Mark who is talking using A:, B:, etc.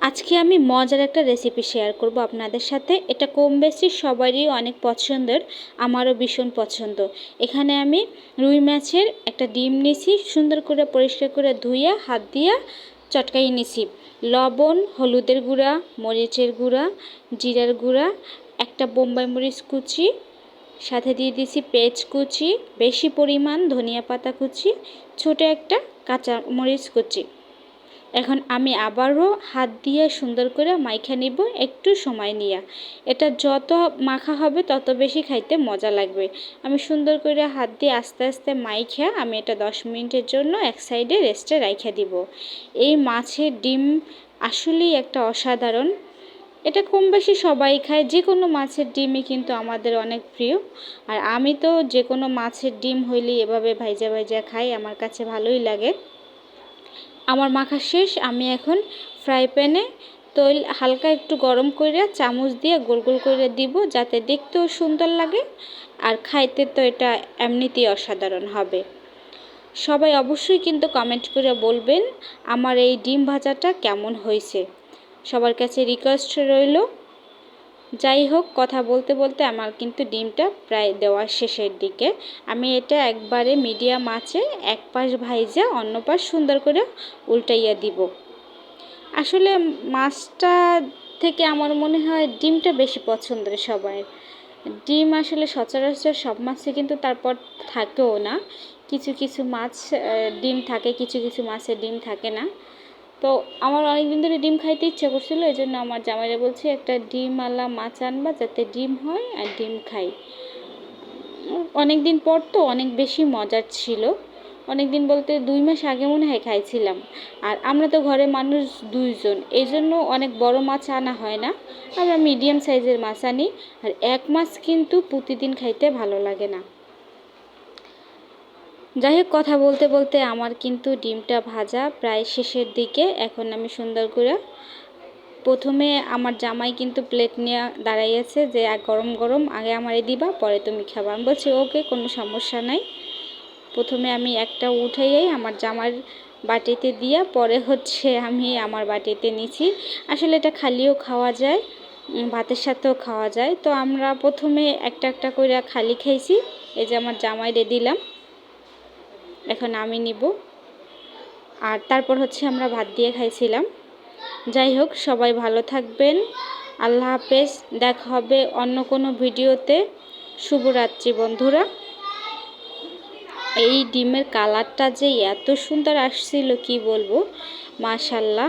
A: আজকে আমি মজার একটা রেসিপি শেয়ার করব আপনাদের সাথে। এটা কম বেশি সবারই অনেক পছন্দের, আমারও ভীষণ পছন্দ। এখানে আমি রুই মাছের একটা ডিম নিছি, সুন্দর করে পরিষ্কার করে ধুইয়া হাত দিয়া চটকাই নিছি। লবণ, হলুদের গুঁড়া, মরিচের গুঁড়া, জিরার গুঁড়া, একটা বোম্বাই মরিচ কুচি, সাথে দিয়ে দিছি পেঁয়াজ কুচি, বেশি পরিমাণ ধনিয়া পাতা কুচি, ছোট একটা কাঁচা মরিচ কুচি। এখন আমি আবারও হাত দিয়ে সুন্দর করে মাইখা নিব একটু সময় নিয়ে। এটা যত মাখা হবে তত বেশি খাইতে মজা লাগবে। আমি সুন্দর করে হাত দিয়ে আস্তে আস্তে মাইখা আমি এটা 10 মিনিটের জন্য এক সাইডে রেস্টে রাইখা দিব। এই মাছের ডিম আসলেই একটা অসাধারণ, এটা কম বেশি সবাই খায়। যে কোনো মাছের ডিমই কিন্তু আমাদের অনেক প্রিয়। আর আমি তো যে কোনো মাছের ডিম হইলেই এভাবে ভাইজা ভাইজা খাই, আমার কাছে ভালোই লাগে। আমার মাখা শেষ। আমি এখন ফ্রাই প্যানে তেল হালকা একটু গরম করে চামচ দিয়ে গোল গোল করে দিব, যাতে দেখতেও সুন্দর লাগে আর খাইতে তো এটা এমনিতেই অসাধারণ হবে। সবাই অবশ্যই কিন্তু কমেন্ট করে বলবেন আমার এই ডিম ভাজাটা কেমন হয়েছে। সবার কাছে রিকোয়েস্ট রইল। যাই হোক, কথা বলতে বলতে আমার কিন্তু ডিমটা প্রায় দেওয়া শেষের দিকে। আমি এটা একবারে মিডিয়াম আঁচে এক পাশ ভাইজা অন্য পাশ সুন্দর করে উল্টাইয়া দিব। আসলে মাছটা থেকে আমার মনে হয় ডিমটা বেশি পছন্দের সবার। ডিম আসলে সচরাচর সব মাছে কিন্তু তারপর থাকেও না। কিছু কিছু মাছ ডিম থাকে, কিছু কিছু মাছের ডিম থাকে না। তো আমার অনেক দিন ধরে ডিম খাইতে ইচ্ছা করছিল, এই জন্য আমার জামাইরা বলছে একটা ডিমওয়ালা মাছ আনবা যাতে ডিম হয় আর ডিম খাই। অনেক দিন পর তো অনেক বেশি মজার ছিল। অনেক দিন বলতে 2 মাস আগে মনে হয় খাইছিলাম। আর আমরা তো ঘরে মানুষ 2 জন, এই জন্য অনেক বড় মাছ আনা হয় না, আমরা মিডিয়াম সাইজের মাছ আনি। আর এক মাছ কিন্তু প্রতিদিন খাইতে ভালো লাগে না। যাই হোক, কথা বলতে বলতে আমার কিন্তু ডিমটা ভাজা প্রায় শেষের দিকে। এখন আমি সুন্দর করে প্রথমে আমার জামাই কিন্তু প্লেট নিয়ে দাঁড়াইয়েছে যে গরম গরম আগে আমারে দিবা, পরে তুমি খাবা। আমি বলছি ওকে, কোনো সমস্যা নাই। প্রথমে আমি একটা উঠাইয়াই আমার জামার বাটিতে দিয়া পরে আমি আমার বাটিতে নিছি। আসলে এটা খালিও খাওয়া যায়, ভাতের সাথেও খাওয়া যায়। তো আমরা প্রথমে একটা একটা করে খালি খাইছি। এই যে আমার জামাইরে দিলাম, এখন আমি নিব। আর তারপর আমরা ভাত দিয়ে খাইছিলাম। যাই হোক, সবাই ভালো থাকবেন। আল্লাহ হাফেজ। দেখা হবে অন্য কোনো ভিডিওতে। শুভরাত্রি বন্ধুরা। এই ডিমের কালারটা যে এত সুন্দর আসছিল কি বলবো, মাশাআল্লাহ।